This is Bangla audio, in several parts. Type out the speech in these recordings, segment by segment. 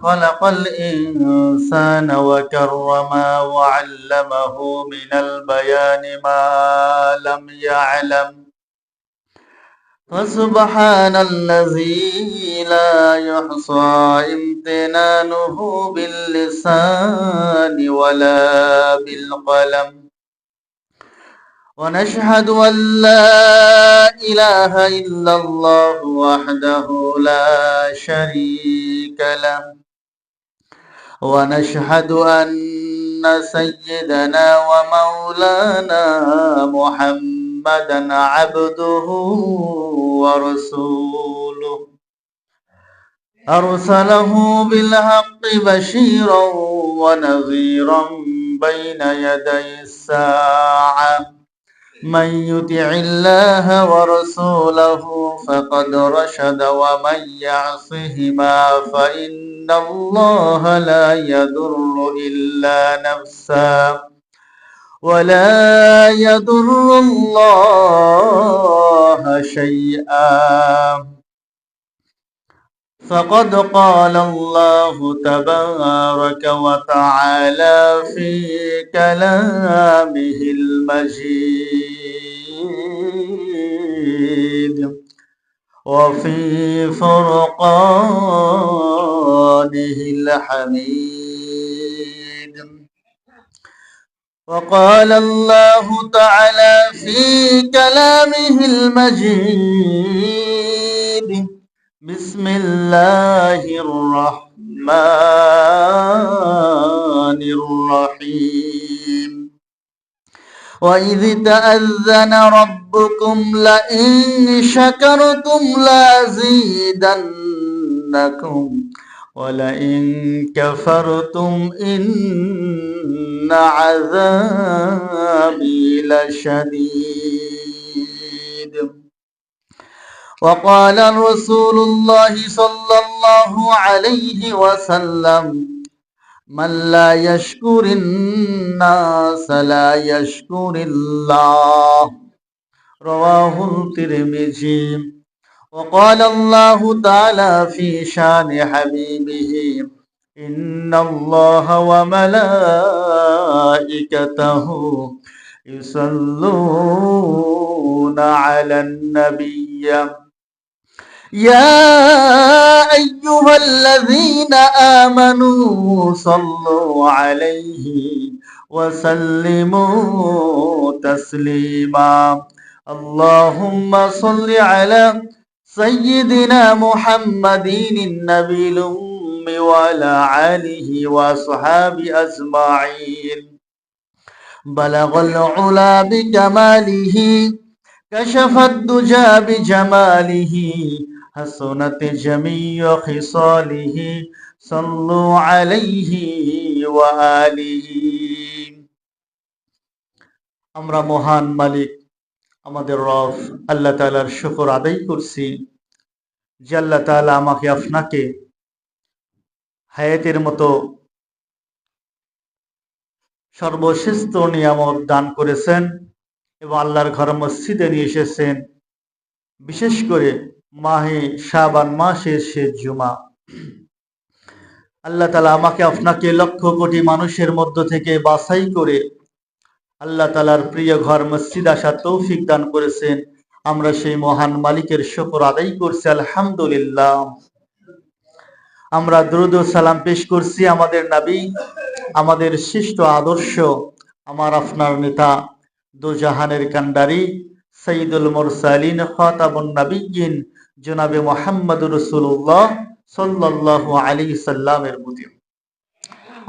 خلق الإنسان وكرمه وعلمه من البيان ما لم يعلم فسبحان الذي لا يحصى امتنانه باللسان ولا بالقلم ونشهد أن لا إله إلا الله وحده لا شريك له ونشهد أن سيدنا ومولانا محمدا عبده ورسوله أرسله بالحق بشيرا ونذيرا بين يدي الساعة من يطع الله ورسوله فقد رشد ومن يعصهما فإن الله لا يضر إلا نفسه ولا يضر الله شيئا فقد قال الله تبارك وتعالى في كلامه المجيد وفي فرقانه الحميد وقال الله تعالى في كلامه المجيد بسم الله الرحمن الرحيم وإذ تأذن ربكم لئن شكرتم لأزيدنكم ولئن كفرتم إن عذابي لشديد وقال رسول الله صلى الله عليه وسلم من لا يشكر الناس لا يشكر الله رواه الترمذي وقال الله تعالى في شان حبيبه إن الله وملائكته يصلون على النبي يا أيها الذين آمنوا صلوا عليه وسلموا تسليما اللهم صل على سيدنا محمد النبي الأمي وعلى آله وأصحابه أجمعين بلغ العلا بكماله كشف الدجى بجماله حسنت جميع خصاله صلوا عليه وآله আমরা মহান মালিক আমাদের রব আল্লাহ তাআলার শুকর আদায় করছি যে আল্লাহ তাআলা আমাকে আপনাকে হায়াতের মতো সর্বশ্রেষ্ঠ নিয়ামত দান করেছেন এবং আল্লাহর ঘর মসজিদে নিয়ে এসেছেন বিশেষ করে মাহে শাবান মাসের শেষ জুমা আল্লাহ তাআলা আমাকে আপনাকে লক্ষ কোটি মানুষের মধ্য থেকে বাছাই করে আল্লাহ তাআলার প্রিয় ঘর মসজিদ আসার তৌফিক দান করেছেন আমরা সেই মহান মালিকের শুকর আদায় করছি আলহামদুলিল্লাহ আমরা দুরূদ ও সালাম পেশ করছি আমাদের নবী আমাদের শ্রেষ্ঠ আদর্শ আমার আপনার নেতা দো জাহানের কান্ডারি সাইয়্যিদুল মুরসালিন খাতামুন নবিয়্যিন জনাবে মুহাম্মদুর রাসূলুল্লাহ সাল্লাল্লাহু আলাইহি সাল্লামের প্রতি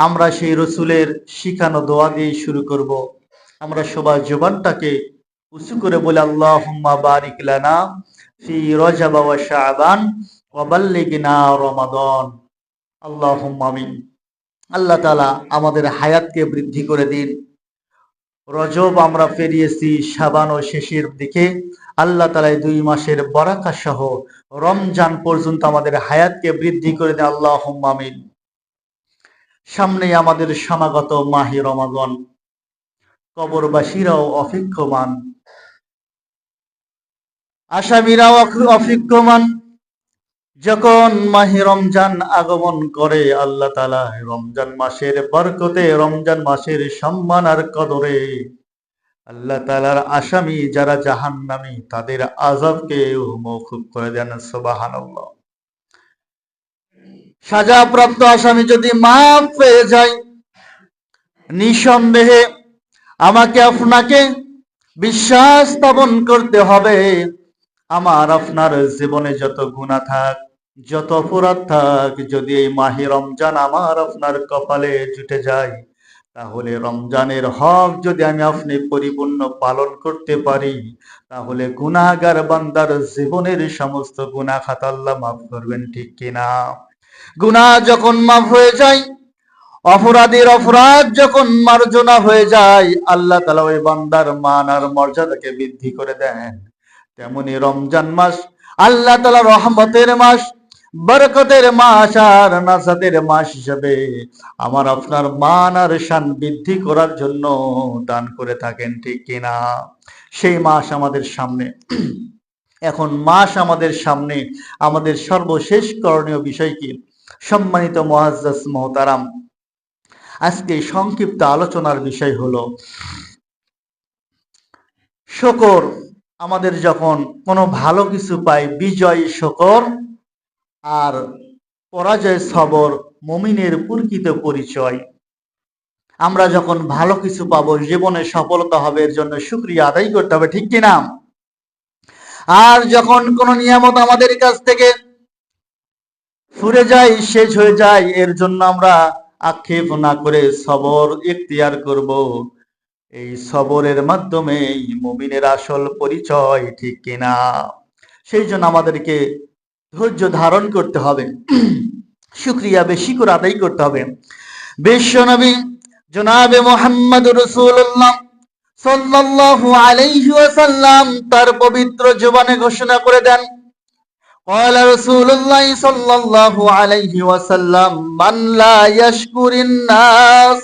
আমরা সেই রাসূলের শিখানো দোয়া দিয়ে শুরু করব আমরা সবাই জবানটাকে উঁচু করে বলে আল্লাহুম্মা বারিক লানা ফি রজব ওয়া শাবান ওয়া বাল্লিগনা রমাদান আল্লাহুম্মা আমিন আল্লাহ তাআলা আমাদের হায়াতকে বৃদ্ধি করে দিন রজব আমরা পেরিয়েছি শাবান ও শেষের দিকে আল্লাহ তাআলা এই 2 মাসের বরাকা সহ রমজান পর্যন্ত আমাদের হায়াতকে বৃদ্ধি করে দেন আল্লাহুম্মা আমিন সামনে আমাদের সমাগত মাহে রমাদান কবরবাসীরাও অপেক্ষমান আসামিরাও অপেক্ষমান যখন মাহে রমজান আগমন করে আল্লাহ তাআলা রমজান মাসের বরকতে, রমজান মাসের সম্মান আর কদরে আল্লাহ তাআলার আসামি যারা জাহান্নামী তাদের আযাবকে মওকুফ করে দেন। সুবহানাল্লাহ। সাজাপ্রাপ্ত আসামি যদি মাফ পেয়ে যায়, নিঃসন্দেহে আমাকে আপনাকে বিশ্বাস স্থাপন করতে হবে, আমার আপনার জীবনে যত গুনাহ থাক, যত অপরাধ থাক, যদি এই মাহে রমজান আমার আপনার কপালে জুটে যায়, তাহলে রমজানের হক যদি আমি আপনি পরিপূর্ণ পালন করতে পারি, তাহলে গুনাহগার বান্দার জীবনের সমস্ত গুনাহ খাতা আল্লাহ মাফ করবেন, ঠিক কিনা? গুনাহ যখন মাফ হয়ে যায়, অপরাধীর অপরাধ যখন মার্জনা হয়ে যায়, আল্লাহ তাআলা ওই বান্দার মান আর মর্যাদাকে বৃদ্ধি করে দেন। তেমনি রমজান মাস আল্লাহ তাআলা রহমতের মাস, বরকতের মাস আর নাজাতের মাস হিসেবে আমার আপনার মান আর শান বৃদ্ধি করার জন্য দান করে থাকেন, ঠিক কিনা? সেই মাস আমাদের সামনে। এখন মাস আমাদের সামনে, আমাদের সর্বশেষ করণীয় বিষয় কি? সম্মানিত মুআজ্জাজ মুহতারাম, আজকে সংক্ষিপ্ত আলোচনার বিষয় হলো শুকর। আমাদের যখন কোনো ভালো কিছু পাই, বিজয় শুকর আর পরাজয় সবর মুমিনের প্রকৃত পরিচয়। আমরা যখন ভালো কিছু পাবো, জীবনে সফলতা হবে, এর জন্য শুকরিয়া আদায় করতে হবে, ঠিক কিনা? আর যখন কোনো নিয়ামত আমাদের কাছ থেকে ফুরে যায়, শেষ হয়ে যায়, এর জন্য আমরা আক্ষেপ না করে সবর ইখতিয়ার করব। এই সবরের মাধ্যমে মুমিনের আসল পরিচয়, ঠিক কিনা? সেই জন্য আমাদেরকে ধৈর্য ধারণ করতে হবে, শুকরিয়া বেশি করে আদায় করতে হবে। বিশ্বনবী জনাবে মুহাম্মদ রাসূলুল্লাহ সাল্লাল্লাহু আলাইহি ওয়াসাল্লাম তার পবিত্র জবানে ঘোষণা করে দেন, قال رسول الله صلى الله عليه وسلم من لا يشكر الناس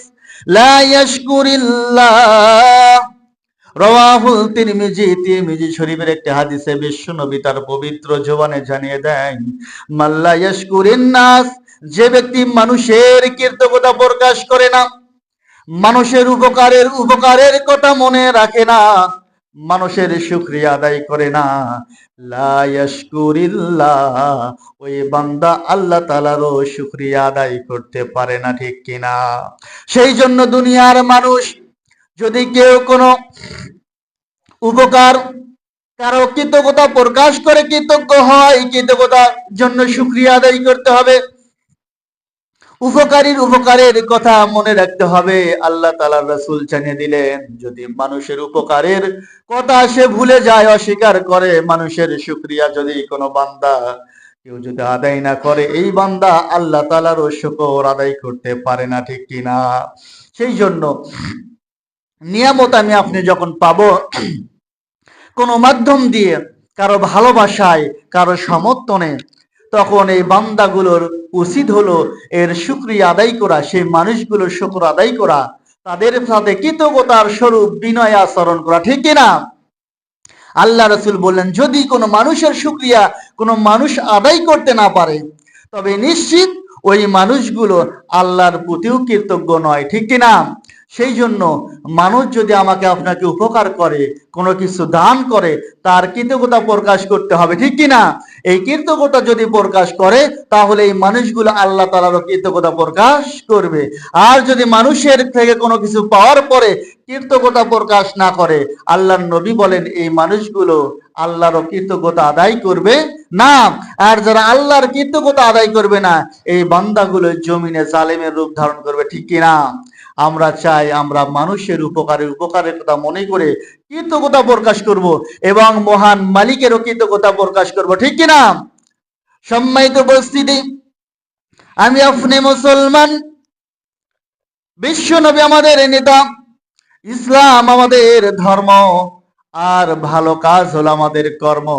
لا يشكر الله। রাওয়াহুল তিরমিজি। তিরমিজি শরীফের একটি হাদিসে বিশ্বনবী তার পবিত্র জবানে জানিয়ে দেন, মান লা ইয়াশকুরিন নাস, যে ব্যক্তি মানুষের কৃতজ্ঞতা প্রকাশ করে না, মানুষের উপকারের কথা মনে রাখে না, মানুষের শুকরিয়া আদায় করে না, লা ইয়াশকুরিল্লাহ, ওই বান্দা আল্লাহ তাআলারও শুকরিয়া আদায় করতে পারে না, ঠিক কিনা? সেই জন্য দুনিয়ার মানুষ যদি কেউ কোনো উপকার, কারো কৃতজ্ঞতা প্রকাশ করে কৃতজ্ঞ হয়, কৃতজ্ঞতার জন্য শুকরিয়া আদায় করতে হবে, উপকারের কথা মনে রাখতে হবে। আল্লাহ তাআলার রাসূল জানিয়ে দিলেন, যদি মানুষের উপকারের কথা সে ভুলে যায়, অস্বীকার করে, মানুষের শুকরিয়া যদি কোনো বান্দা কেউ যদি আদায় না করে, এই বান্দা আল্লাহ তাআলারও শুকর আদায় করতে পারে না, ঠিক কিনা? সেই জন্য নিয়ামত আমি আপনি যখন পাবো কোনো মাধ্যম দিয়ে, কারো ভালোবাসায়, কারো সমর্থনে, তখন এই বান্দাগুলোর উচিত হলো এর শুকরিয়া আদায় করা, সেই মানুষগুলোর শুকর আদায় করা, তাদের সাথে কৃতজ্ঞতার স্বরূপ বিনয় আচরণ করা, ঠিক কিনা? আল্লাহ রাসূল বললেন, যদি কোনো মানুষের শুকরিয়া কোনো মানুষ আদায় করতে না পারে, তবে নিশ্চিত ওই মানুষগুলো আল্লাহর প্রতিও কৃতজ্ঞ নয়, ঠিক কিনা? সেই জন্য মানুষ যদি আমাকে আপনাকে উপকার করে, কোনো কিছু দান করে, তার কৃতজ্ঞতা প্রকাশ করতে হবে, ঠিক কিনা? এই কৃতজ্ঞতা যদি প্রকাশ করে, তাহলে এই মানুষগুলো আল্লাহ তাআলারও কৃতজ্ঞতা প্রকাশ করবে। আর যদি মানুষের থেকে কোনো কিছু পাওয়ার পরে কৃতজ্ঞতা প্রকাশ না করে, আল্লাহর নবী বলেন এই মানুষগুলো আল্লাহরও কৃতজ্ঞতা আদায় করবে না। আর যারা আল্লাহর কৃতজ্ঞতা আদায় করবে না, এই বান্দাগুলো জমিনে জালেমের রূপ ধারণ করবে, ঠিক কিনা? আমরা চাই আমরা মানুষের উপকারের কথা মনে করে কৃতজ্ঞতা প্রকাশ করব এবং মহান মালিকেরও কৃতজ্ঞতা প্রকাশ করব, ঠিক কিনা? সম্মানিত উপস্থিতি, আমি আপনি মুসলমান, বিশ্বনবী আমাদের নেতা, ইসলাম আমাদের ধর্ম, আর ভালো কাজ হলো আমাদের কর্ম।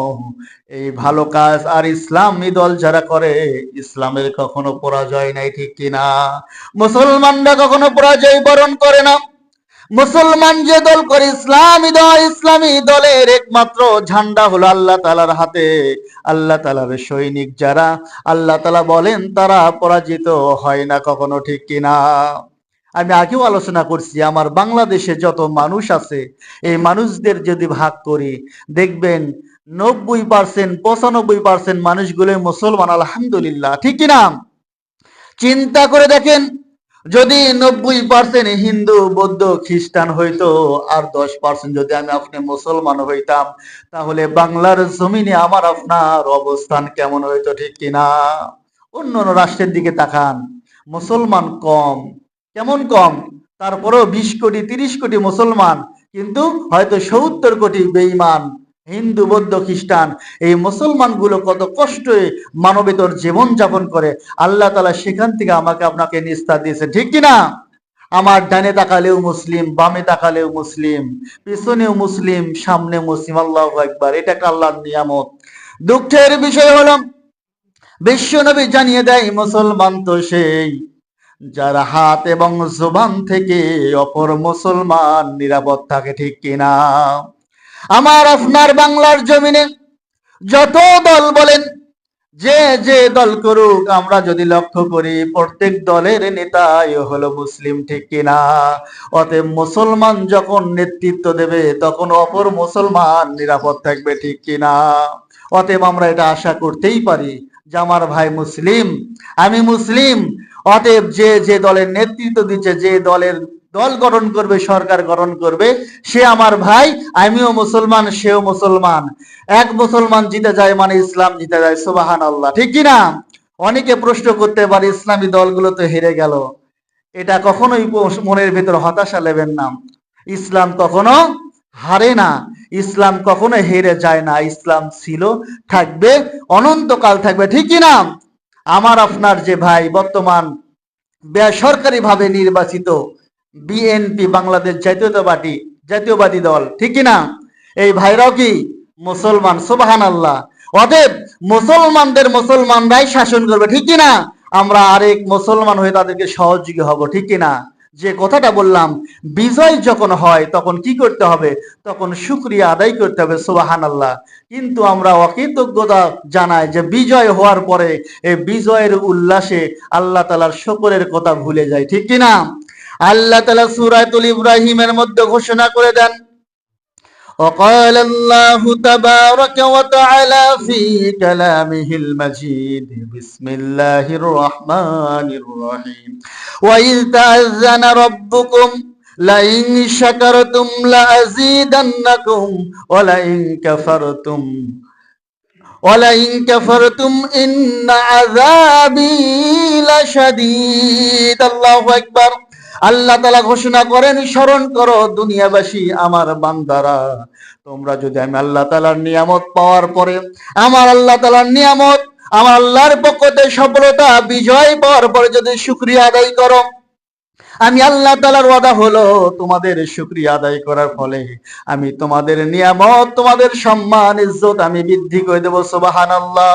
এই ভালো কাজ আর ইসলামী দল যারা করে, ইসলামের কখনো পরাজয় নাই, ঠিক কিনা? মুসলমানরা কখনো পরাজয় বরণ করে না, মুসলমান যে দল করে ইসলামী দল, ইসলামী দলের একমাত্র ঝান্ডা হলো আল্লাহ তাআলার হাতে। আল্লাহ তাআলার সৈনিক যারা, আল্লাহ তাআলা বলেন তারা পরাজিত হয় না কখনো, ঠিক কিনা? আমি আগেও আলোচনা করছি, আমার বাংলাদেশে যত মানুষ আছে এই মানুষদের যদি ভাগ করি দেখবেন 90% 95% মানুষগুলো মুসলমান, আলহামদুলিল্লাহ, ঠিক কিনা? চিন্তা করে দেখেন, যদি 90% হিন্দু বৌদ্ধ খ্রিস্টান হইতো আর 10% যদি আমি আপনি মুসলমান হইতাম, তাহলে বাংলার জমিনে আমার আপনার অবস্থান কেমন হইতো, ঠিক কিনা? অন্য অন্য রাষ্ট্রের দিকে তাকান, মুসলমান কম, কেমন কম? তারপরেও 20 কোটি 30 কোটি মুসলমান, কিন্তু হয়তো 70 কোটি বেঈমান হিন্দু বৌদ্ধ খ্রিস্টান। এই মুসলমানগুলো কত কষ্টে মানবেতর জীবন যাপন করে, আল্লাহ তাআলা সেখান থেকে আমাকে আপনাকে নিস্তার দিয়েছে, ঠিক কিনা? আমার ডানে তাকালেও মুসলিম, বামে তাকালেও মুসলিম, পিছনেও মুসলিম, সামনে মুসলিম। আল্লাহু আকবার, এটা একটা আল্লাহর নিয়ামত। দুঃখের বিষয় হলো বিশ্ব নবী জানিয়ে দেয় মুসলমান তো সেই যার হাত এবং জবান থেকে অপর মুসলমান নিরাপদ থাকে, ঠিক কিনা? আমার আপনার বাংলার জমিনে যত দল বলেন, যে যে দল করুক, আমরা যদি লক্ষ্য করি প্রত্যেক দলের নেতাই হলো মুসলিম, ঠিক কিনা? অতএব মুসলমান যখন নেতৃত্ব দেবে তখন অপর মুসলমান নিরাপদ থাকবে, ঠিক কিনা? অতএব আমরা এটা আশা করতেই পারি যে আমার ভাই মুসলিম, আমি মুসলিম, অতএব যে যে দলের নেতৃত্ব দিচ্ছে, যে দলের দল গঠন করবে, সরকার গঠন করবে, সে আমার ভাই, আমিও মুসলমান, সেও মুসলমান। এক মুসলমান জিতে যায় মানে ইসলাম জিতে যায়, সুবহানাল্লাহ, ঠিক কিনা? অনেকে প্রশ্ন করতে পারে ইসলামী দলগুলো তো হেরে গেল, এটা কখনোই মনের ভেতর হতাশা নেবেন না। ইসলাম কখনো হারে না, ইসলাম কখনো হেরে যায় না। ইসলাম ছিল, থাকবে, অনন্তকাল থাকবে, ঠিক কিনা? আমার আপনার যে ভাই বর্তমান বেসরকারি ভাবে নির্বাচিত বিএনপি, বাংলাদেশ জাতীয়বাদী দল, ঠিক কিনা? এই ভাইরাও কি মুসলমান, সুবহানাল্লাহ। অতএব মুসলমানদের মুসলমানরাই শাসন করবে, ঠিক কিনা? আমরা আরেক মুসলমান হয়ে তাদেরকে সহযোগী হব, ঠিক কিনা? যে কথাটা বললাম, বিজয় যখন হয় তখন কি করতে হবে? তখন শুকরিয়া আদায় করতে হবে, সুবহানাল্লাহ। কিন্তু আমরা অকৃতজ্ঞতা জানাই যে বিজয় হওয়ার পরে এই বিজয়ের উল্লাসে আল্লাহ তাআলার শুকরের কথা ভুলে যায়, ঠিক কিনা? আল্লাহ তাআলা সূরাতুল ইব্রাহিমের মধ্যে ঘোষণা করে দেন, وقال الله تبارك وتعالى في كلامه المجيد بسم الله الرحمن الرحيم وإذ تأذن ربكم لئن شكرتم لأزيدنكم ولئن كفرتم إن عذابي لشديد الله أكبر। আল্লাহ তাআলা ঘোষণা করেন, স্মরণ করো দুনিয়াবাসী, আমার বান্দারা, তোমরা যদি আমি আল্লাহ তাআলার নিয়ামত পাওয়ার পরে, আমার আল্লাহ তাআলার নিয়ামত, আমার আল্লাহর পক্ষ থেকে সফলতা বিজয় পাওয়ার পরে যদি শুকরিয়া আদায় করো, আমি আল্লাহ তাআলার ওয়াদা হলো তোমাদের শুকরিয়া আদায় করার ফলে আমি তোমাদের নিয়ামত, তোমাদের সম্মান ইজ্জত আমি বৃদ্ধি করে দেব, সুবহানাল্লাহ।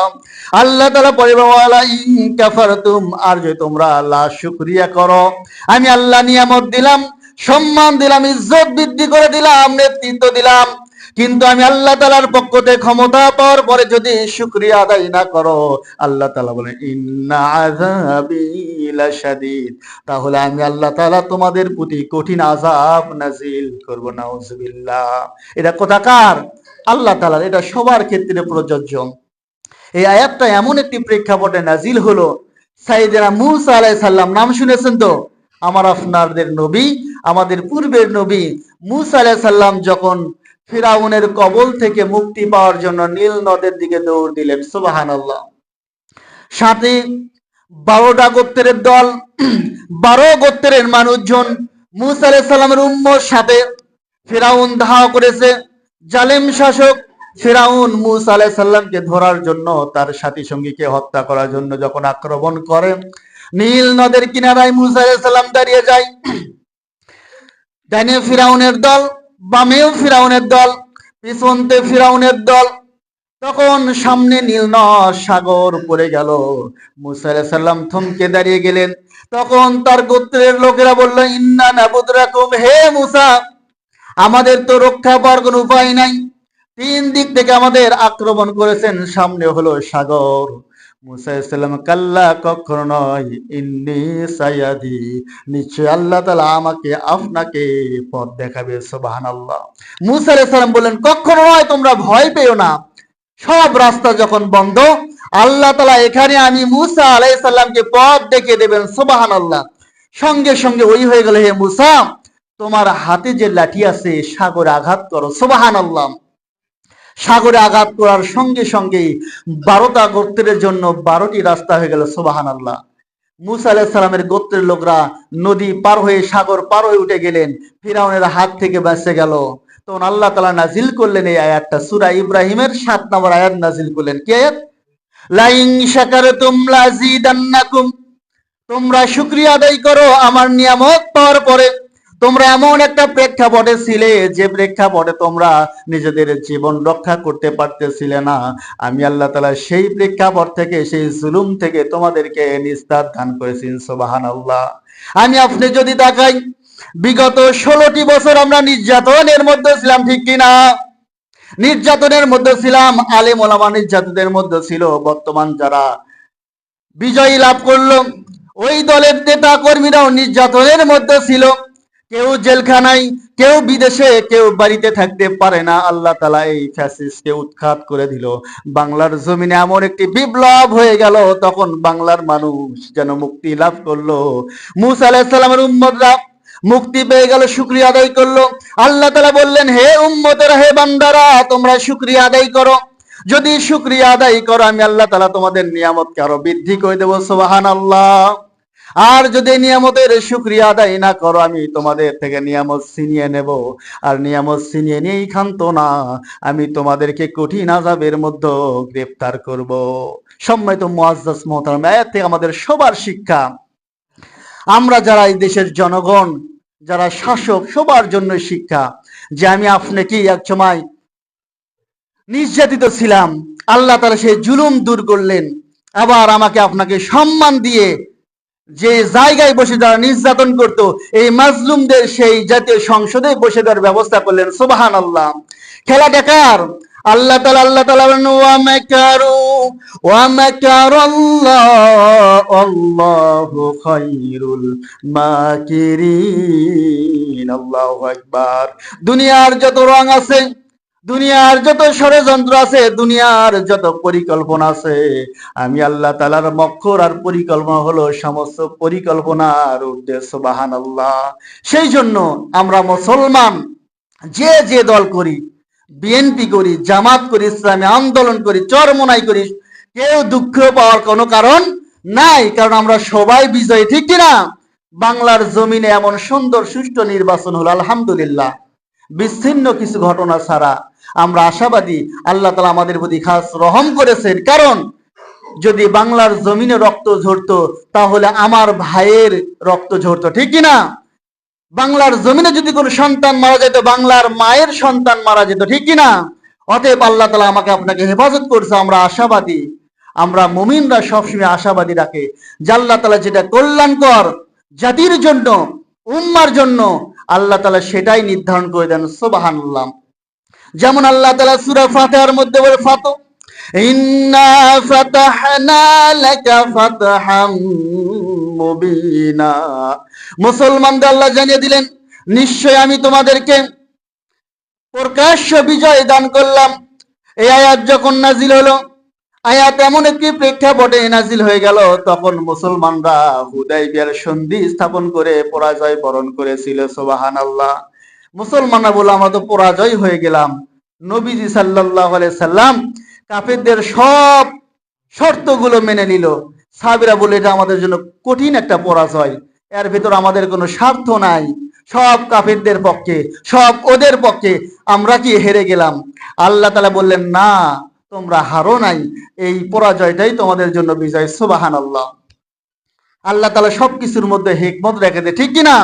আল্লাহ তাআলা পরে ওয়ালা ইন কাফারতুম, আর যদি তোমরা আল্লাহ শুকরিয়া করো, আমি আল্লাহ নিয়ামত দিলাম, সম্মান দিলাম, ইজ্জত বৃদ্ধি করে দিলাম, নেতৃত্ব দিলাম, কিন্তু আমি আল্লাহ তাআলার পক্ষ থেকে ক্ষমতা পাওয়ার পরে যদি শুকরিয়া আদায় না করো, আল্লাহ তাআলা বলেন ইন্না আযাবি লাশাদীদ, তাহলে আমি আল্লাহ তাআলা তোমাদের প্রতি কঠিন আযাব নাজিল করব, নাউজুবিল্লাহ। এটা কোথাকার? আল্লাহ তাআলার। এটা সবার ক্ষেত্রে প্রযোজ্য। এই আয়াতটা এমন একটি প্রেক্ষাপটে নাজিল হলো, সাইয়েদনা মূসা আলাইহিস সালাম, নাম শুনেছেন তো? আমার আপনাদের নবী, আমাদের পূর্বের নবী মূসা আলাইহিস সালাম যখন ফিরাউনের কবল থেকে মুক্তি পাওয়ার জন্য নীল নদের দিকে দৌড় দিলেন, সুবহানাল্লাহ। সাথে 12টা গোত্রের দল, 12 গোত্রের মানুষজন, মূসা আলাইহিস সালামের উম্মত সাথে। ফিরাউন ধাওয়া করেছে, জালেম শাসক ফিরাউন মূসা আলাইহিস সালামকে ধরার জন্য, তার সাথী সঙ্গীকে হত্যা করার জন্য যখন আক্রমণ করে, নীল নদের কিনারায় মূসা আলাইহিস সালাম দাঁড়িয়ে যায়। ডানে ফিরাউনের দল, বামেও ফিরাউনের দল, পিছনতে ফিরাউনের দল। তখন সামনে নীল নদ সাগর পড়ে গেল। মুসা আলাইহিস সালাম থমকে দাঁড়িয়ে গেলেন। তখন তার গোত্রের লোকেরা বলল, ইন্না নাবুদরাকুম, হে মুসা, আমাদের তো রক্ষা পাওয়ার কোনো উপায় নাই। তিন দিক থেকে আমাদের আক্রমণ করেছেন, সামনে হলো সাগর। মুসা আলাইহিস সালাম, কাল্লা, কখনো নয়, ইন্নী সায়াদি, নিশ্চয় আল্লাহ তাআলা আমাকে আপনাকে পথ দেখাবে। সুবহানাল্লাহ। মুসা আলাইহিস সালাম বললেন, কখনো নয়, তোমরা ভয় পেও না। সব রাস্তা যখন বন্ধ, আল্লাহ তাআলা এখানে আমি মুসা আলাইহিস সালামকে পথ দেখিয়ে দেবেন। সুবহানাল্লাহ। সঙ্গে সঙ্গে ওই হয়ে গেল, হে মুসা, তোমার হাতে যে লাঠি আছে সাগরে আঘাত করো। সুবহানাল্লাহ। সাগরে আঘাত করার সঙ্গে সঙ্গে 12টা গোত্রের জন্য 12টি রাস্তা হয়ে গেল। সুবহানাল্লাহ। মুসা আলাইহিস সালামের গোত্রের লোকরা নদী পার হয়ে সাগর পার হয়ে উঠে গেলেন, ফিরাউনের হাত থেকে বেঁচে গেল। তখন আল্লাহ তাআলা নাজিল করলেন এই আয়াতটা, সূরা ইব্রাহিমের 7 নম্বর আয়াত নাজিল করলেন। কি আয়াত? লাইন শাকারতুম লাযিদান্নাকুম, তোমরা শুকরিয়া আদায় করো আমার নিয়ামত পাওয়ার পরে। তোমরা এমন একটা প্রেক্ষাপটে ছিলে যে প্রেক্ষাপটে তোমরা নিজেদের জীবন রক্ষা করতে পারতেছিলে না। আমি আল্লাহ তাআলা সেই প্রেক্ষাপট থেকে, সেই জুলুম থেকে তোমাদেরকে নিস্তার দান করেছি। সুবহানাল্লাহ। আমি আপনি যদি তাকাই, বিগত 16টি বছর আমরা নির্যাতনের মধ্যে ছিলাম, ঠিক কিনা? নির্যাতনের মধ্যে ছিলাম, আলেম ওলামা নির্যাতনের মধ্যে ছিল। বর্তমান যারা বিজয়ী লাভ করলো, ওই দলের নেতা কর্মীরাও নির্যাতনের মধ্যে ছিল। কেউ জেলখানায়, কেউ বিদেশে, কেউ বাড়িতে থাকতে পারে না। আল্লাহ তাআলা এই ফ্যাসিস্টকে উৎখাত করে দিল। বাংলার জমিনে এমন একটি বিপ্লব হয়ে গেল, তখন বাংলার মানুষ যেন মুক্তি লাভ করলো। মুসা আলাইহিস সালামের উম্মতরা মুক্তি পেয়ে গেল, শুকরিয়া আদায় করলো। আল্লাহ তাআলা বললেন, হে উম্মতেরা, হে বান্দারা, তোমরা শুকরিয়া আদায় করো। যদি শুকরিয়া আদায় করো, আমি আল্লাহ তাআলা তোমাদের নিয়ামতকে আরো বৃদ্ধি করে দেবো। সুবহানাল্লাহ। আর যদি নিয়ামতের শুকরিয়া আদায় না করো, আমি তোমাদের থেকে নিয়ামত ছিনিয়ে নেব। আর নিয়ামত ছিনিয়ে নিয়েই ক্ষান্ত না, আমি তোমাদেরকে কঠিন আযাবের মধ্যে গ্রেফতার করব। সম্মানিত মুআজ্জাজ মুহতারাম, আয়াত থেকে আমাদের সবার শিক্ষা, আমরা যারা এই দেশের জনগণ, যারা শাসক, সবার জন্য শিক্ষা যে আমি আপনাকে এক সময় নির্যাতিত ছিলাম, আল্লাহ তাআলা সেই জুলুম দূর করলেন। আবার আমাকে আপনাকে সম্মান দিয়ে যে জায়গায় বসে যারা নির্যাতন করত, এই মাজলুমদের সেই জাতীয় সংসদে বসে দেওয়ার ব্যবস্থা করলেন। সুবহানাল্লাহ। খেলা দেখার আল্লাহ তাআলা বলেন, ওয়া মাকারাল্লাহ আল্লাহু খায়রুল মাকিরিন। আল্লাহু আকবার। দুনিয়ার যত রং আছে, দুনিয়ার যত ষড়যন্ত্র আছে, দুনিয়ার যত পরিকল্পনা আছে, আমি আল্লাহ তাআলার মক্কর আর পরিকল্পনা হলো সমস্ত পরিকল্পনার উদ্দেশ্য। সুবহানাল্লাহ। সেই জন্য আমরা মুসলমান যে যে দল করি, বিএনপি করি, জামাত করি, ইসলামী আন্দোলন করি, চরমোনাই করি, কেউ দুঃখ পাওয়ার কোনো কারণ নাই, কারণ আমরা সবাই বিজয়ী, ঠিক কিনা? বাংলার জমিনে এমন সুন্দর সুষ্ঠু নির্বাচন হলো, আলহামদুলিল্লাহ। বিচ্ছিন্ন কিছু ঘটনা ছাড়া আমরা আশাবাদী, আল্লাহ তাআলা আমাদের প্রতি খাস রহম করেছেন। কারণ যদি বাংলার জমিনে রক্ত ঝরতো, তাহলে আমার ভাইয়ের রক্ত ঝরতো, ঠিক কিনা? বাংলার জমিনে যদি কোনো সন্তান মারা যেত, বাংলার মায়ের সন্তান মারা যেত, ঠিক কিনা? অতএব আল্লাহ তাআলা আমাকে আপনাকে হেফাজত করছে। আমরা আশাবাদী, আমরা মুমিনরা সবসময় আশাবাদী রাখে যে আল্লাহ তাআলা যেটা কল্যাণকর জাতির জন্য, উম্মার জন্য, আল্লাহ তাআলা সেটাই নির্ধারণ করে দেন। সুবহানাল্লাহ। যেমন আল্লাহ তাআলা সূরা ফাতিহার মধ্যে বলে, ইন্না ফাতাহনা লাকা ফাতহাম মুবিনা। মুসলমানদের আল্লাহ জানিয়ে দিলেন, নিশ্চয় আমি তোমাদেরকে প্রকাশ্য বিজয় দান করলাম। এই আয়াত যখন নাজিল হলো, আয়াত এমন একটি প্রেক্ষাপটে নাজিল হয়ে গেল, তখন মুসলমানরা হুদাইবিয়ার সন্ধি স্থাপন করে পরাজয় বরণ করেছিল। সুবহানাল্লাহ। মুসলমানরা বলে, আমরা তো পরাজয় হয়ে গেলাম। নবীজি সাল্লাল্লাহু আলাইহি সাল্লাম কাফেরদের সব শর্তগুলো মেনে নিল। সাহাবীরা বলে, এটা আমাদের জন্য কঠিন একটা পরাজয়, এর ভিতর আমাদের কোনো স্বার্থ নাই, সব কাফেরদের পক্ষে, সব ওদের পক্ষে, আমরা কি হেরে গেলাম? আল্লাহ তাআলা বললেন, না, তোমরা হারো নাই, এই পরাজয়টাই তোমাদের জন্য বিজয়। সুবহানাল্লাহ। আল্লাহ তাআলা সবকিছুর মধ্যে হিকমত রেখে দেয়, ঠিক কিনা?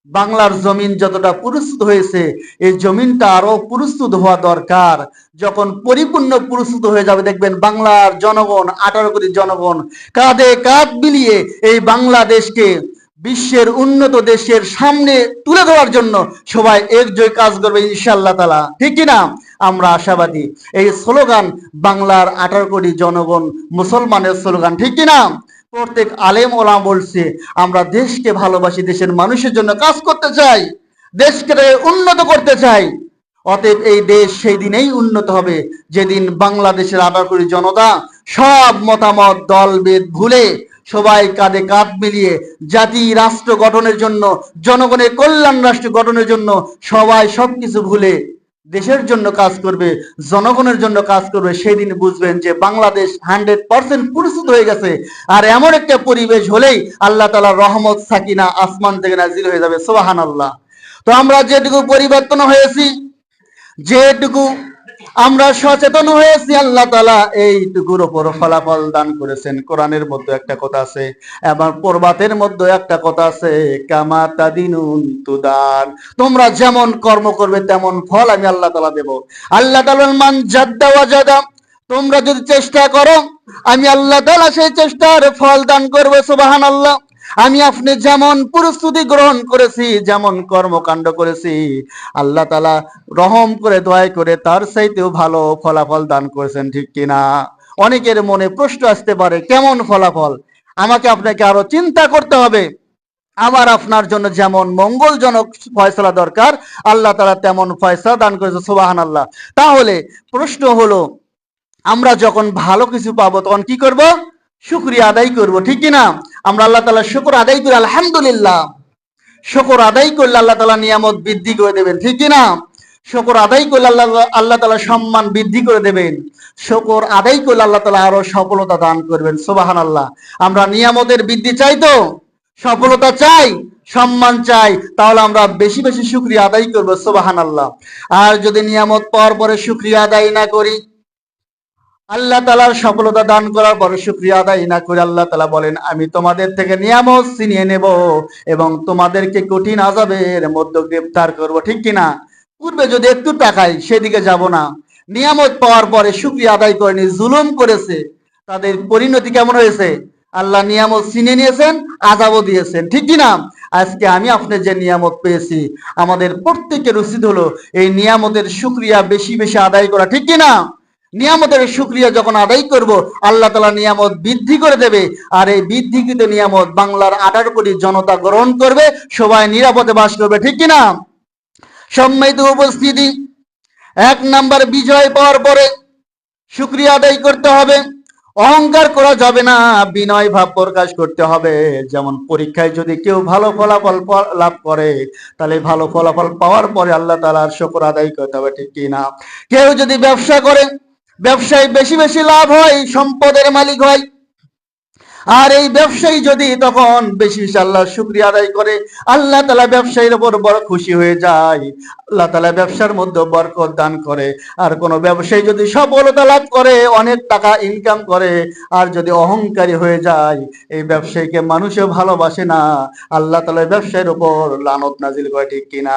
বাংলার জমিন যতটা প্রস্তুত হয়েছে, এই জমিনটা আরো প্রস্তুত হওয়া দরকার। যখন পরিপূর্ণ প্রস্তুত হয়ে যাবে, দেখবেন বাংলার জনগণ, 18 কোটি জনগণ কাঁধে কাঁধ মিলিয়ে এই বাংলাদেশকে বিশ্বের উন্নত দেশের সামনে তুলে ধরার জন্য সবাই একজোট কাজ করবে ইনশাআল্লাহ তাআলা, ঠিক কিনা? আমরা আশাবাদী। এই স্লোগান বাংলার 18 কোটি জনগণ, মুসলমানের স্লোগান, ঠিক কিনা? প্রত্যেক আলেম ওলামা বলছে আমরা দেশকে ভালোবাসি, দেশের মানুষের জন্য কাজ করতে চাই, দেশকে উন্নত করতে চাই। অতএব এই দেশ সেই দিনেই উন্নত হবে যেদিন বাংলাদেশের 18 কোটি জনতা সব মতামত দলভেদ ভুলে সবাই কাঁধে কাঁধ মিলিয়ে জাতি রাষ্ট্র গঠনের জন্য, জনগণের কল্যাণ রাষ্ট্র গঠনের জন্য সবাই সবকিছু ভুলে দেশের জন্য কাজ করবে, জনগণের জন্য কাজ করবে। সেই দিন বুঝবেন যে বাংলাদেশ 100% প্রস্তুত হয়ে গেছে। আর এমন একটা পরিবেশ হলেই আল্লাহ তাআলার রহমত সাকিনা আসমান থেকে নাজিল হয়ে যাবে, সুবহানাল্লাহ। তো আমরা যেটুকু পরিবর্তন হয়েছি, যেটুকু আমরা সচেতন হয়েছি, আল্লাহ তাআলা এইটুকুর উপর ফলাফল দান করেছেন। কোরআনের মধ্যে একটা কথা আছে, এবং প্রবাদের মধ্যে একটা কথা আছে, কামা তাদিনুন তুদান, তোমরা যেমন কর্ম করবে তেমন ফল আমি আল্লাহ তাআলা দেব। আল্লাহ তাআলা মান জাদ্দা ওয়াজাদা, তোমরা যদি চেষ্টা করো আমি আল্লাহ তাআলা সেই চেষ্টার ফল দান করবো, সুবহানাল্লাহ। আমি আপনি যেমন প্রস্তুতি গ্রহণ করেছি, যেমন কর্মকাণ্ড করেছি, আল্লাহ তাআলা রহম করে দয়া করে তার চাইতেও ভালো ফলাফল দান করেছেন, ঠিক কিনা? অনেকের মনে প্রশ্ন আসতে পারে, কেমন ফলাফল? আমাকে আপনাকে আরো চিন্তা করতে হবে। আমার আপনার জন্য যেমন মঙ্গলজনক ফয়সালা দরকার, আল্লাহ তাআলা তেমন ফয়সালা দান করেছে, সুবহানাল্লাহ। তাহলে প্রশ্ন হলো, আমরা যখন ভালো কিছু পাবো তখন কি করব? শুকরিয়া আদায় করব, ঠিক কিনা? আমরা আল্লাহ তাআলার শুকর আদায় করি, আলহামদুলিল্লাহ। শুকর আদায় করলে আল্লাহ তাআলা নিয়ামত বৃদ্ধি করে দেবেন, ঠিক কিনা? শুকর আদায় করলে আল্লাহ তাআলা সম্মান বৃদ্ধি করে দেবেন। শুকর আদায় করলে আল্লাহ তাআলা আরো সফলতা দান করবেন, সুবহানাল্লাহ। আমরা নিয়ামতের বৃদ্ধি চাই তো, সফলতা চাই, সম্মান চাই, তাহলে আমরা বেশি বেশি শুকরিয়া আদায় করব, সুবহানাল্লাহ। আর যদি নিয়ামত পাওয়ার পরে শুকরিয়া আদায় না করি, আল্লাহ তাআলার সফলতা দান করার পরে শুকরিয়া আদায় না করে, আল্লাহ তাআলা বলেন আমি তোমাদের থেকে নিয়ামত ছিনিয়ে নেব এবং তোমাদেরকে কঠিন আযাবের মধ্যে গ্রেফতার করব, ঠিক কিনা? পূর্বে যদি একটু তাকাই সেদিকে যাব না। নিয়ামত পাওয়ার পরে শুকরিয়া আদায় করেনি, জুলুম করেছে, তাদের পরিণতি কেমন হয়েছে? আল্লাহ নিয়ামত ছিনিয়ে নিয়েছেন, আযাবও দিয়েছেন, ঠিক কিনা? আজকে আমি আপনি যে নিয়ামত পেয়েছি, আমাদের প্রত্যেকের উচিত হলো এই নিয়ামতের শুকরিয়া বেশি বেশি আদায় করা, ঠিক কিনা? নিয়ামতের শুকরিয়া যখন আদায় করব, আল্লাহ তাআলা নিয়ামত বৃদ্ধি করে দেবে। আর এই বৃদ্ধিকৃত নিয়ামত বাংলার 18 কোটি জনতা গ্রহণ করবে, সবাই নিরাপদে বাস করবে, ঠিক কিনা? সম্মানিত উপস্থিতি, 1 নাম্বার, বিজয় পাওয়ার পরে শুকরিয়া আদায় করতে হবে, অহংকার করা যাবে না, বিনয় ভাব প্রকাশ করতে হবে। যেমন পরীক্ষায় যদি কেউ ভালো ফলাফল লাভ করে, তাহলে ভালো ফলাফল পাওয়ার পরে আল্লাহ তাআলার শুকর আদায় করতে হবে, ঠিক কিনা? কেউ যদি ব্যবসা করে, ব্যবসায় বেশি বেশি লাভ হয়, সম্পদের মালিক হয়, আর এই ব্যবসায়ী যদি তখন বেশি বেশি আল্লাহর শুকরিয়া আদায় করে, আল্লাহ তাআলা ব্যবসায়ীর উপর বড় খুশি হয়ে যায়, আল্লাহ তাআলা ব্যবসার মধ্যে বরকত দান করে। আর কোন ব্যবসায়ী যদি সফলতা লাভ করে, অনেক টাকা ইনকাম করে, আর যদি অহংকারী হয়ে যায়, এই ব্যবসায়ীকে মানুষও ভালোবাসে না, আল্লাহ তাআলা ব্যবসায়ীর উপর লানত নাজিল করে, ঠিক কিনা?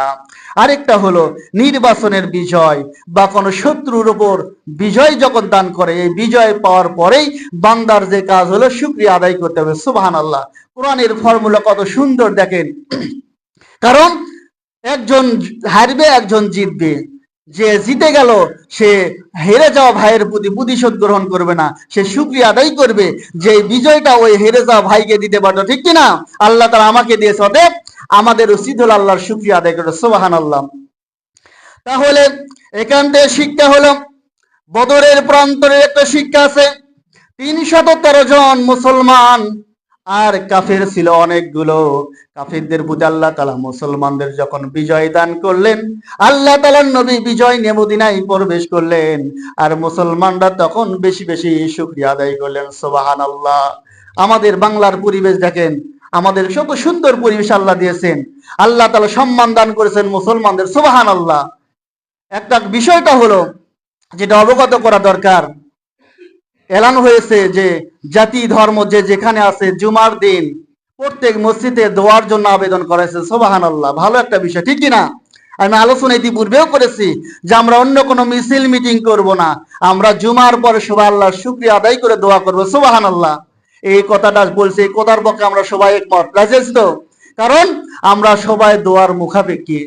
আরেকটা হলো নির্বাচনের বিজয় বা কোন শত্রুর উপর বিজয় যখন দান করে, এই বিজয় পাওয়ার পরেই বান্দার যে কাজ হলো শুকরিয়া আদায় করতে হবে, সুবহানাল্লাহ। কোরআনের ফর্মুলা কত সুন্দর দেখেন। কারণ একজন হারবে, একজন জিতবে। যে জিতে গেল সে হেরে যাওয়া ভাইয়ের প্রতি প্রতিশোধ গ্রহণ করবে না, সে শুকরিয়া আদায় করবে যে বিজয়টা ওই হেরে যাওয়া ভাইকে দিতে পারতো, ঠিক কিনা? আল্লাহ তাআলা আমাকে দিয়েছে, অতএব আমাদের উচিত হলো আল্লাহর শুকরিয়া আদায় করতে, সুবহানাল্লাহ। তাহলে এখান থেকে শিক্ষা হলো, বদরের প্রান্তরে একটা শিক্ষা আছে। 313 জন মুসলমান আর কাফের ছিল অনেকগুলো। কাফিরদের প্রতি আল্লাহ তাআলা মুসলমানদের যখন বিজয় দান করলেন, আল্লাহ তাআলার নবী বিজয় নিয়ে মদিনায় প্রবেশ করলেন, আর মুসলমানরা তখন বেশি বেশি শুকরিয়া আদায় করলেন, সুবহানাল্লাহ। আমাদের বাংলার পরিবেশ দেখেন, আমাদের কত সুন্দর পরিবেশ আল্লাহ দিয়েছেন, আল্লাহ তাআলা সম্মান দান করেছেন মুসলমানদের, সুবহানাল্লাহ। একটা বিষয়টা হলো যেটা অবগত করা দরকার, এলান হয়েছে যে জাতি ধর্ম যে যেখানে আছে, জুমার দিন প্রত্যেক মসজিদে দোয়ার জন্য আবেদন করেছে। সুবহানাল্লাহ, ভালো একটা বিষয়, ঠিক কিনা? আমি আলোচনা ইতিপূর্বেও করেছি যে আমরা অন্য কোনো মিছিল মিটিং করব না, আমরা জুমার পরে সবাই আল্লাহর শুকরিয়া আদায় করে দোয়া করবো। সুবহানাল্লাহ, এই কথাটা বলছি, এই কথার পক্ষে আমরা সবাই একমত, রাজি আছি তো? কারণ আমরা সবাই দোয়ার মুখাপেক্ষী,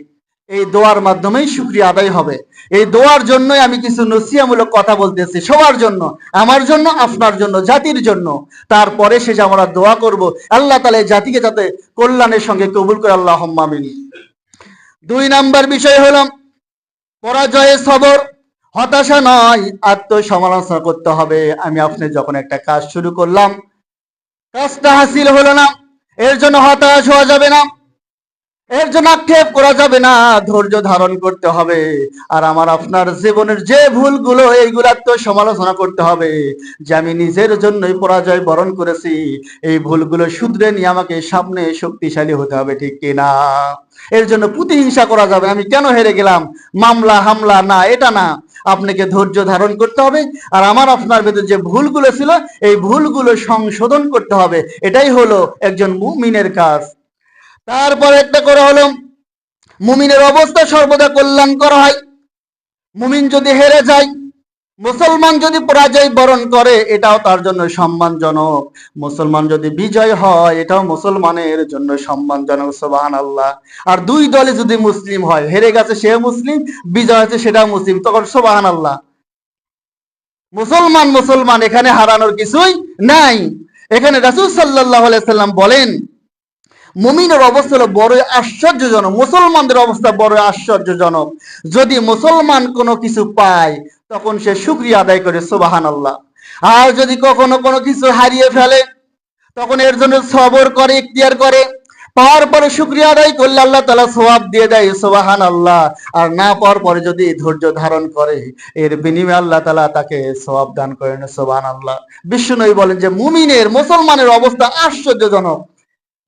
এই দোয়ার মাধ্যমেই শুকরিয়া আদায় হবে। এই দোয়ার জন্যই আমি কিছু নসিহামূলক কথা বলতেছি, সবার জন্য, আমার জন্য, আপনার জন্য, জাতির জন্য। তারপরে শেষে আমরা দোয়া করব আল্লাহ তাআলা এই জাতিকে যাতে কল্যাণের সঙ্গে কবুল করে, আল্লাহুম্মা আমিন। 2 নাম্বার বিষয় হলো পরাজয়ে সবর, হতাশা নয়, আত্মসমালোচনা করতে হবে। আমি আপনি যখন একটা কাজ শুরু করলাম, কাজটা হাসিল হলো না, এর জন্য হতাশ হওয়া যাবে না, এর জন্য আক্ষেপ করা যাবে না, ধৈর্য ধারণ করতে হবে। আর আমার আপনার জীবনের যে ভুলগুলো, এইগুলা তো সমালোচনা করতে হবে যে আমি নিজের জন্যই পরাজয় বরণ করেছি, এই ভুলগুলো শুধরে নিয়ে আমাকে সামনে শক্তিশালী হতে হবে, ঠিক কিনা? এর জন্য প্রতিহিংসা করা যাবে, আমি কেন হেরে গেলাম, মামলা হামলা না, এটা না। আপনাকে ধৈর্য ধারণ করতে হবে, আর আমার আপনার ভেতর যে ভুলগুলো ছিল, এই ভুলগুলো সংশোধন করতে হবে। এটাই হলো একজন মুমিনের কাজ। তারপর একটা করে হলো মুমিনের অবস্থা সর্বদা কল্যাণকর হয়। মুমিন যদি হেরে যায়, মুসলমান যদি পরাজয় বরণ করে, এটাও তার জন্য সম্মানজনক। মুসলমান যদি বিজয় হয়, এটাও মুসলমানের জন্য সম্মানজনক। সুবহানাল্লাহ। আর দুই দলে যদি মুসলিম হয়, হেরে গেছে সে মুসলিম, বিজয় হয়েছে সেটা মুসলিম, তখন সুবহানাল্লাহ। মুসলমান মুসলমান, এখানে হারানোর কিছুই নাই। এখানে রাসূল সাল্লাল্লাহু আলাইহি সাল্লাম বলেন মুমিনের অবস্থা হলো বড় আশ্চর্যজনক, মুসলমানদের অবস্থা বড় আশ্চর্যজনক। যদি মুসলমান কোনো কিছু পায়, তখন সে শুকরিয়া আদায় করে, সুবহানাল্লাহ। আর যদি কখনো কোনো কিছু হারিয়ে ফেলে, তখন এর জন্য সবর করে, ইখতিয়ার করে, পাওয়ার পরে শুকরিয়া আদায় করলে আল্লাহ তাআলা সওয়াব দিয়ে দেয়, সুবহানাল্লাহ। আর না পাওয়ার পরে যদি ধৈর্য ধারণ করে, এর বিনিময়ে আল্লাহ তাআলা তাকে সওয়াব দান করেন, সুবহানাল্লাহ। বিশ্বনবী বলেন যে মুমিনের, মুসলমানের অবস্থা আশ্চর্যজনক।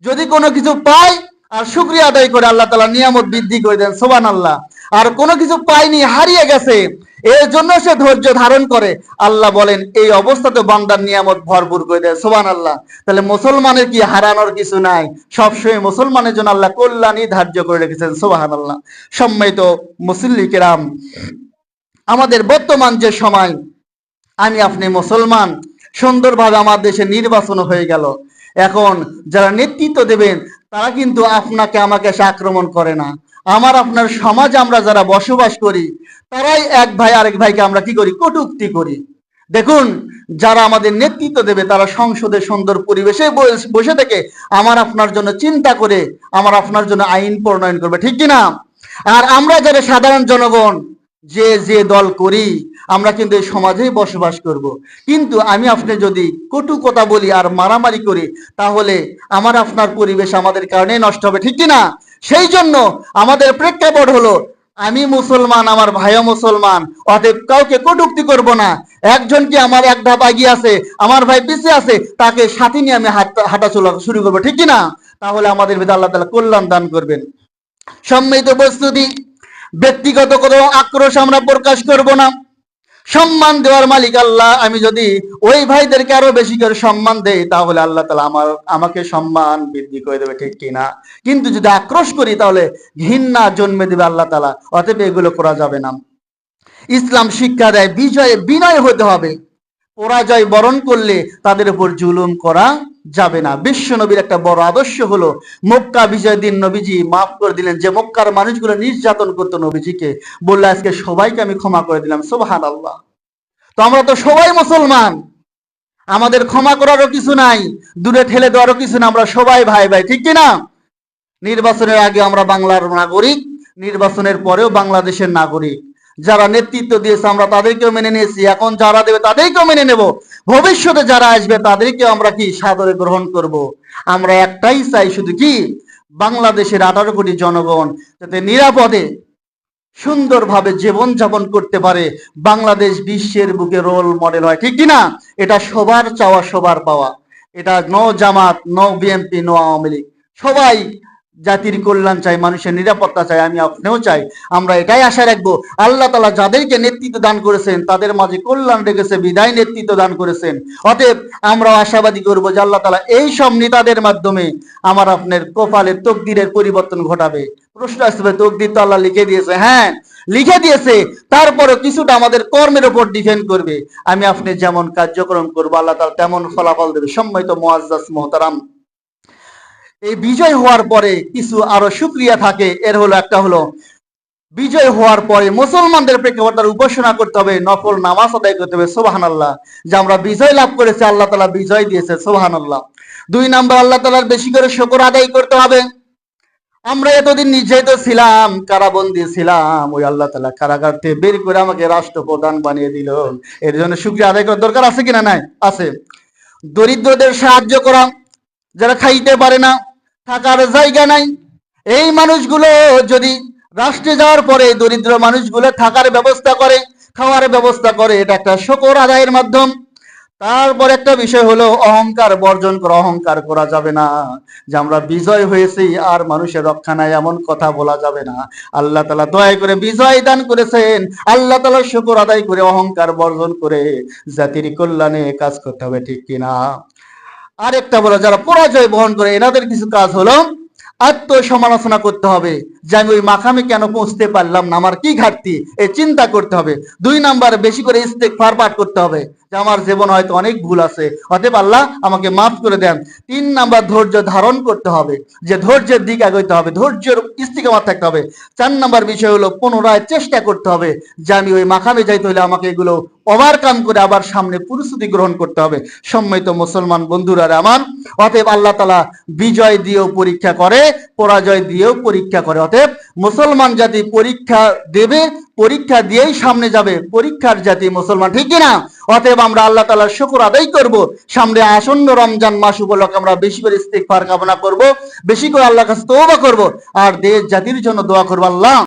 যদি কোনো কিছু পায় আর শুকরিয়া আদায় করে, আল্লাহ তাআলা নিয়ামত বৃদ্ধি করে দেন, সুবহানাল্লাহ। আর কোনো কিছু পায়নি, হারিয়ে গেছে, এর জন্য সে ধৈর্য ধারণ করে, আল্লাহ বলেন এই অবস্থাতে বান্দার নিয়ামত ভরপুর করে দেয়, সুবহানাল্লাহ। তাহলে মুসলমানের কি হারানোর কিছু নাই, সবসময় মুসলমানের জন্য আল্লাহ কল্যাণই ধার্য করে রেখেছেন, সুবহানাল্লাহ। সম্মানিত মুসল্লি কিরাম, আমাদের বর্তমান যে সময়, আমি আপনি মুসলমান, সুন্দরভাবে আমার দেশে নির্বাচন হয়ে গেল। এখন যারা নেতৃত্ব দেবেন, তারা কিন্তু আপনাকে আমাকে এসে আক্রমণ করে না। আমার আপনার সমাজে আমরা যারা বসবাস করি, তারাই এক ভাই আরেক ভাইকে আমরা কি করি, কটূক্তি করি। দেখুন, যারা আমাদের নেতৃত্ব দেবে, তারা সংসদে সুন্দর পরিবেশে বসে থেকে আমার আপনার জন্য চিন্তা করে আমার আপনার জন্য আইন প্রণয়ন করবে, ঠিক কিনা? আর আমরা যারা সাধারণ জনগণ, যে যে দল করি, আমরা কিন্তু এই সমাজেই বসবাস করব। কিন্তু আমি আপনি যদি কটু কথা বলি আর মারামারি করি, তাহলে আমার আপনার পরিবেশ আমাদের কারণে নষ্ট হবে, ঠিক কিনা? সেই জন্য আমাদের প্রেক্ষাপট হলো, আমি মুসলমান, আমার ভাইও মুসলমান, অতএব কাউকে কটূক্তি করব না। একজন কি আমার এক ধাপ এগিয়ে আছে, আমার ভাই পিছিয়ে আছে, তাকে সাথে নিয়ে আমি হাঁটা চলা শুরু করবো, ঠিক কিনা? তাহলে আমাদের ভিতরে আল্লাহ তাআলা কল্যাণ দান করবেন। সম্মিলিত প্রস্তুতি, ব্যক্তিগত কোনো আক্রোশ আমরা প্রকাশ করব না। সম্মান দেওয়ার মালিক আল্লাহ। আমি যদি ওই ভাইদেরকে আরো বেশি করে সম্মান দেই, তাহলে আল্লাহ তাআলা আমাকে সম্মান বৃদ্ধি করে দেবে, ঠিক কিনা? কিন্তু যদি আক্রোশ করি, তাহলে ঘৃণা জন্মে দেবে আল্লাহ তাআলা। অতএব এগুলো করা যাবে না। ইসলাম শিক্ষা দেয় বিজয়ে বিনয় হতে হবে। পরাজয় বরণ করলে তাদের উপর জুলুম করা যাবে না। বিশ্ব নবীর একটা বড় আদর্শ হলো, মক্কা বিজয় দিন নবীজি মাফ করে দিলেন। যে মক্কার মানুষগুলো নির্যাতন করতো নবীজিকে, বললে আজকে সবাইকে আমি ক্ষমা করে দিলাম, সুবহানাল্লাহ। তো আমরা তো সবাই মুসলমান, আমাদের ক্ষমা করারও কিছু নাই, দূরে ঠেলে দেওয়ারও কিছু না, আমরা সবাই ভাই ভাই, ঠিক কিনা? নির্বাচনের আগে আমরা বাংলার নাগরিক, নির্বাচনের পরেও বাংলাদেশের নাগরিক। যারা নেতৃত্ব দিয়েছে আমরা তাদেরকেও মেনে নিয়েছি, এখন যারা দেবে তাদেরকেও মেনে নেব, ভবিষ্যতে যারা আসবে তাদেরকেও আমরা কি সাদরে গ্রহণ করব। আমরা একটাই চাই, শুধু কি, বাংলাদেশের 18 কোটি জনগণ যাতে নিরাপদে সুন্দরভাবে জীবন যাপন করতে পারে, বাংলাদেশ বিশ্বের বুকে রোল মডেল হয়, ঠিক কিনা? এটা সবার চাওয়া, সবার পাওয়া। এটা no Jamaat, no BNP, no Awami League, সবাই জাতির কল্যাণ চাই, মানুষের নিরাপত্তা চাই, আমি আপনিও চাই। আমরা এটাই আশা রাখবো, আল্লাহ তাআলা যাদেরকে নেতৃত্ব দান করেছেন তাদের মাঝে কল্যাণ রেখেছে বিদায় নেতৃত্ব দান করেছেন। অতএব আমরা আশাবাদী করবো যে আল্লাহ তাআলা এই সব নেতাদের মাধ্যমে আমার আপনার কপালের তকদিরের পরিবর্তন ঘটাবে। প্রশ্ন আসবে, তকদির তো আল্লাহ লিখে দিয়েছে, হ্যাঁ লিখে দিয়েছে, তারপরে কিছুটা আমাদের কর্মের উপর ডিপেন্ড করবে। আমি আপনি যেমন কার্যক্রম করবো আল্লাহ তাআলা তেমন ফলাফল দেবে। সম্মানিত মুআজ্জাজ মুহতারাম, এই বিজয় হওয়ার পরে কিছু আরো শুকরিয়া থাকে। এর হলো একটা হলো, বিজয় হওয়ার পরে মুসলমানদের প্রেক্ষাপটে তার উপাসনা করতে হবে, নফল নামাজ আদায় করতে হবে, সুবহানাল্লাহ, যে আমরা বিজয় লাভ করেছি, আল্লাহ তাআলা বিজয় দিয়েছে, সুবহানাল্লাহ। 2 নাম্বার, আল্লাহ তাআলার বেশি করে শুকর আদায় করতে হবে। আমরা এতদিন নির্যাতিত ছিলাম, কারাবন্দী ছিলাম, ওই আল্লাহ তাআলা কারাগার থেকে বের করে আমাকে রাষ্ট্রপ্রধান বানিয়ে দিল। এর জন্য শুকরিয়া আদায় করার দরকার আছে কিনা? নাই, আছে। দরিদ্রদের সাহায্য করা, যারা খাইতে পারে না, থাকার জায়গা নাই, এই মানুষগুলো যদি রাষ্ট্রে যাওয়ার পরে দরিদ্র মানুষগুলো থাকার ব্যবস্থা করে, খাওয়ার ব্যবস্থা করে, এটা একটা শুকর আদায়ের মাধ্যম। তারপর একটা বিষয় হলো অহংকার বর্জন করা। অহংকার করা যাবে না যে আমরা বিজয় হয়েছি আর মানুষের রক্ষা নাই, এমন কথা বলা যাবে না। আল্লাহ তাআলা দয়া করে বিজয় দান করেছেন, আল্লাহ তাআলার শুকর আদায় করে অহংকার বর্জন করে জাতির কল্যাণে কাজ করতে হবে, ঠিক কিনা? আরেকটা বলো, যারা পরাজয় বহন করে এনাদের কিছু কাজ হলো আত্মসমালোচনা করতে হবে, যে আমি ওই মাকামে কেন পৌঁছতে পারলাম না, আমার কি ঘাটতি, এই চিন্তা করতে হবে। 2 নাম্বার, বেশি করে ইস্তেগফার পাঠ করতে হবে, যে আমার জীবন হয়তো অনেক ভুল আছে, অতএব আল্লাহ আমাকে মাফ করে দেন। 3 নাম্বার, ধৈর্য ধারণ করতে হবে, যে ধৈর্যের দিক এগোতে হবে, ধৈর্যের ইস্তিকামাত থাকতে হবে। 4 নাম্বার বিষয় হলো পুনরায় চেষ্টা করতে হবে, যে আমি ওই মাকামে যাইতে হলে আমাকে এগুলো ওভারকাম করে আবার সামনে প্রস্তুতি গ্রহণ করতে হবে। সম্মানিত মুসলমান বন্ধুরা আমার, অতএব আল্লাহ তাআলা বিজয় দিয়েও পরীক্ষা করে, পরাজয় দিয়েও পরীক্ষা করে। অতএব মুসলমান জাতি পরীক্ষা দেবে, পরীক্ষা দিয়েই সামনে যাবে, পরীক্ষার জাতি মুসলমান, ঠিক কিনা? অতএব আমরা আল্লাহ তাআলার শুকর আদায় করব। সামনে আসন্ন রমজান মাস উপলক্ষে আমরা বেশি করে ইস্তিগফার কামনা করব, বেশি করে আল্লাহর কাছে তওবা করব, আর দেশ জাতির জন্য দোয়া করব। আল্লাহ